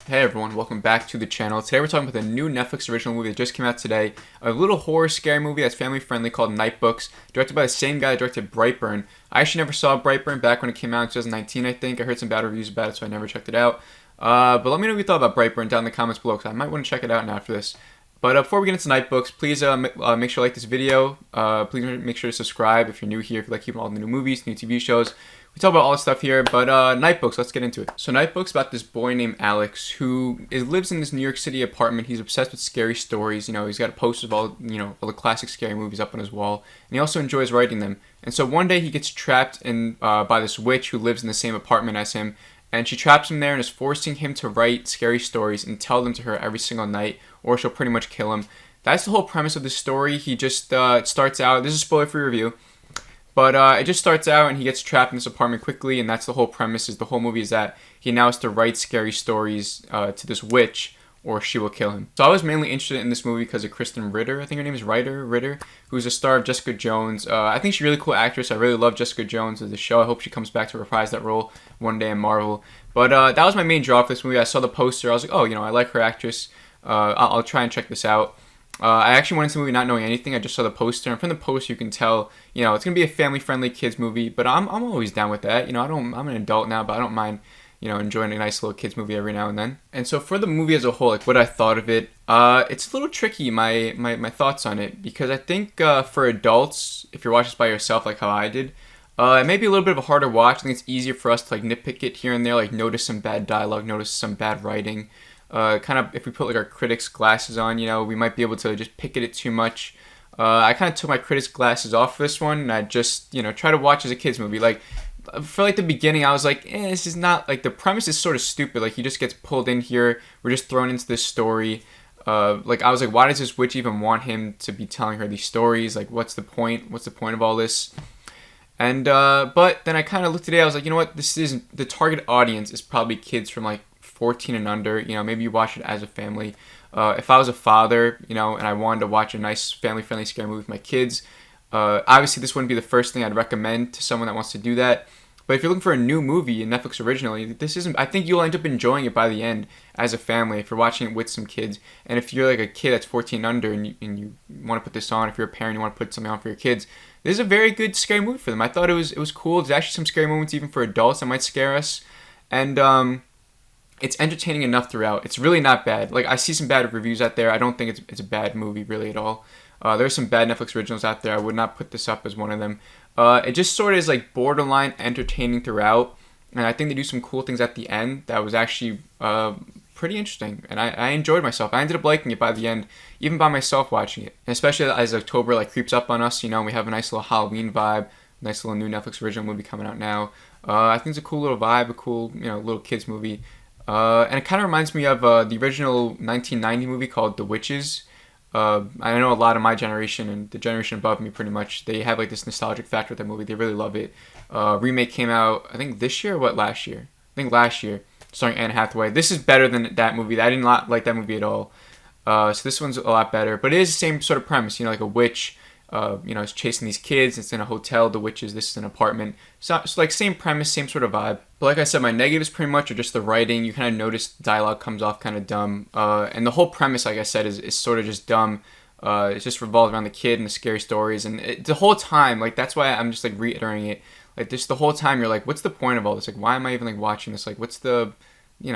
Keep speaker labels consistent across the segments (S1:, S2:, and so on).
S1: Hey everyone, welcome back to the channel. Today we're talking about the new Netflix original movie that just came out today. A little horror scary movie that's family friendly called NightBooks, directed by the same guy that directed Brightburn. I actually never saw Brightburn back when it came out in 2019, I think. I heard some bad reviews about it, so I never checked it out. But let me know what you thought about Brightburn down in the comments below, because I might want to check it out now after this. But before we get into NightBooks, please make sure to like this video. Please make sure to subscribe if you're new here, if you like keeping all the new movies, new TV shows. We talk about all this stuff here, but NightBooks, let's get into it. So NightBooks about this boy named Alex who lives in this New York City apartment. He's obsessed with scary stories. You know, he's got a poster of all the classic scary movies up on his wall, and he also enjoys writing them. And so one day he gets trapped in by this witch who lives in the same apartment as him, and she traps him there and is forcing him to write scary stories and tell them to her every single night, or she'll pretty much kill him. That's the whole premise of the story. He just starts out. This is a spoiler-free review. But it just starts out and he gets trapped in this apartment quickly, and that's the whole premise. Is the whole movie is that he now has to write scary stories to this witch, or she will kill him. So I was mainly interested in this movie because of Kristen Ritter. I think her name is Ritter, who's a star of Jessica Jones. I think she's a really cool actress. I really love Jessica Jones as the show. I hope she comes back to reprise that role one day in Marvel. But that was my main draw for this movie. I saw the poster. I was like, oh, I like her actress. I'll try and check this out. I actually went into the movie not knowing anything. I just saw the poster, and from the poster you can tell, it's gonna be a family-friendly kids movie. But I'm always down with that. I'm an adult now, but I don't mind, enjoying a nice little kids movie every now and then. And so for the movie as a whole, like what I thought of it, it's a little tricky. My thoughts on it, because I think for adults, if you're watching this by yourself, like how I did, it may be a little bit of a harder watch. I think it's easier for us to like nitpick it here and there, like notice some bad dialogue, notice some bad writing. Kind of if we put like our critics glasses on, we might be able to just pick at it too much. I kind of took my critics glasses off for this one, and I just try to watch as a kids movie. Like for like the beginning, I was like, this is not like, the premise is sort of stupid. Like he just gets pulled in here, we're just thrown into this story. Like I was like, why does this witch even want him to be telling her these stories? Like what's the point? What's the point of all this? And but then I kind of looked at it. I was like, you know what? This is the target audience is probably kids from like 14 and under. Maybe you watch it as a family. If I was a father, and I wanted to watch a nice family-friendly scary movie with my kids, obviously this wouldn't be the first thing I'd recommend to someone that wants to do that. But if you're looking for a new movie, a Netflix originally, this isn't. I think you'll end up enjoying it by the end as a family if you're watching it with some kids. And if you're like a kid that's 14 and under and you want to put this on, if you're a parent, you want to put something on for your kids, this is a very good scary movie for them. I thought it was cool. There's actually some scary moments even for adults that might scare us, and it's entertaining enough throughout. It's really not bad. Like I see some bad reviews out there. I don't think it's a bad movie really at all. There's some bad Netflix originals out there. I would not put this up as one of them. It just sort of is like borderline entertaining throughout, and I think they do some cool things at the end that was actually pretty interesting, and I enjoyed myself. I ended up liking it by the end, even by myself watching it. And especially as October like creeps up on us, we have a nice little Halloween vibe, nice little new Netflix original movie coming out now. I think it's a cool little vibe, a cool little kids movie. And it kind of reminds me of the original 1990 movie called The Witches. I know a lot of my generation and the generation above me pretty much, they have like this nostalgic factor with that movie. They really love it. Remake came out, I think this year or last year? I think last year, starring Anne Hathaway. This is better than that movie. I did not like that movie at all. So this one's a lot better. But it is the same sort of premise, like a witch is chasing these kids. It's in a hotel. The witches. This is an apartment. So it's like same premise, same sort of vibe. But like I said, my negatives pretty much are just the writing. You kind of notice dialogue comes off kind of dumb. And the whole premise, like I said, is sort of just dumb. It just revolves around the kid and the scary stories. And the whole time, like that's why I'm just like reiterating it. Like just the whole time, you're like, what's the point of all this? Like, why am I even like watching this? Like, what's the I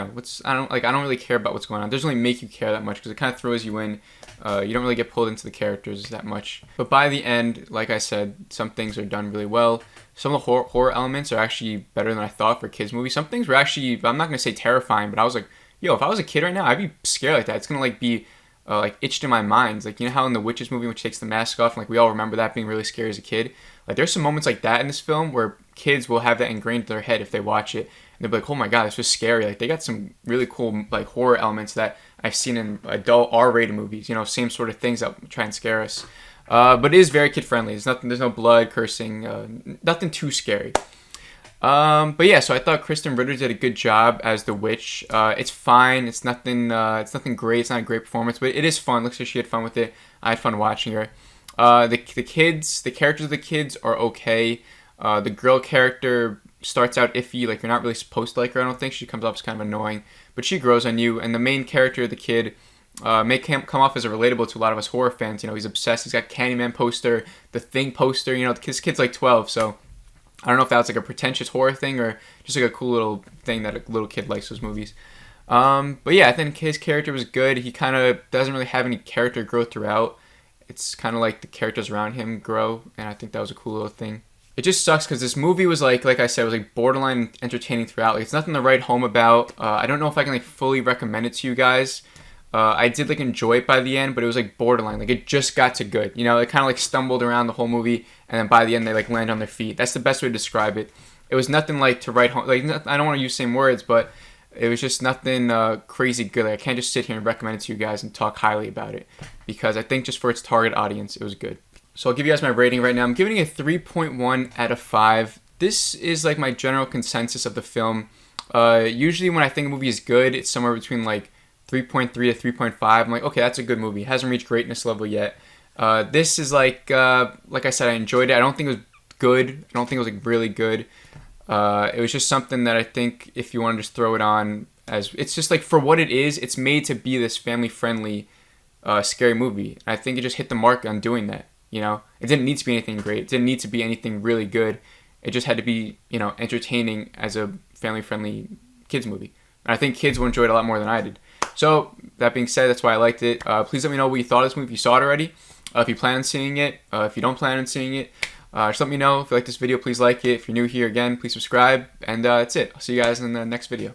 S1: don't really care about what's going on. It doesn't really make you care that much because it kind of throws you in. You don't really get pulled into the characters that much. But by the end, like I said, some things are done really well. Some of the horror elements are actually better than I thought for a kids movie. Some things were actually, I'm not gonna say terrifying, but I was like, if I was a kid right now, I'd be scared like that. It's gonna like be like itched in my mind. Like how in the Witches movie, when she takes the mask off, and like we all remember that being really scary as a kid. Like there's some moments like that in this film where kids will have that ingrained in their head if they watch it. And they'll be like, oh my god, this was scary. Like they got some really cool like horror elements that I've seen in adult R-rated movies. Same sort of things that try and scare us. But it is very kid friendly. There's no blood, cursing, nothing too scary. But yeah, so I thought Kristen Ritter did a good job as the witch. It's fine. It's nothing great. It's not a great performance, but it is fun. Looks like she had fun with it. I had fun watching her. The characters of the kids are okay. The girl character, starts out iffy, like you're not really supposed to like her. I don't think she comes off as kind of annoying, but she grows on you. And the main character, the kid, may come off as a relatable to a lot of us horror fans. You know, he's obsessed. He's got Candyman poster, The Thing poster. You know, this kid's like 12, so I don't know if that was like a pretentious horror thing or just like a cool little thing that a little kid likes those movies. But yeah, I think his character was good. He kind of doesn't really have any character growth throughout. It's kind of like the characters around him grow, and I think that was a cool little thing. It just sucks because this movie was like I said, it was like borderline entertaining throughout. Like, it's nothing to write home about. I don't know if I can like fully recommend it to you guys. I did like enjoy it by the end, but it was like borderline. Like, it just got to good. You know, it kind of like stumbled around the whole movie, and then by the end they like land on their feet. That's the best way to describe it. It was nothing like to write home. Like, I don't want to use the same words, but it was just nothing crazy good. Like, I can't just sit here and recommend it to you guys and talk highly about it, because I think just for its target audience, it was good. So I'll give you guys my rating right now. I'm giving it a 3.1 out of 5. This is like my general consensus of the film. Usually when I think a movie is good, it's somewhere between like 3.3 to 3.5. I'm like, okay, that's a good movie. It hasn't reached greatness level yet. This is like I said, I enjoyed it. I don't think it was good. I don't think it was like really good. It was just something that I think if you want to just throw it on, as it's just like for what it is, it's made to be this family-friendly, scary movie. I think it just hit the mark on doing that. You know, it didn't need to be anything great. It didn't need to be anything really good. It just had to be, you know, entertaining as a family-friendly kids movie. And I think kids will enjoy it a lot more than I did. So that being said, that's why I liked it. Please let me know what you thought of this movie. If you saw it already, if you plan on seeing it, if you don't plan on seeing it, just let me know. If you like this video, please like it. If you're new here, again, please subscribe. And that's it. I'll see you guys in the next video.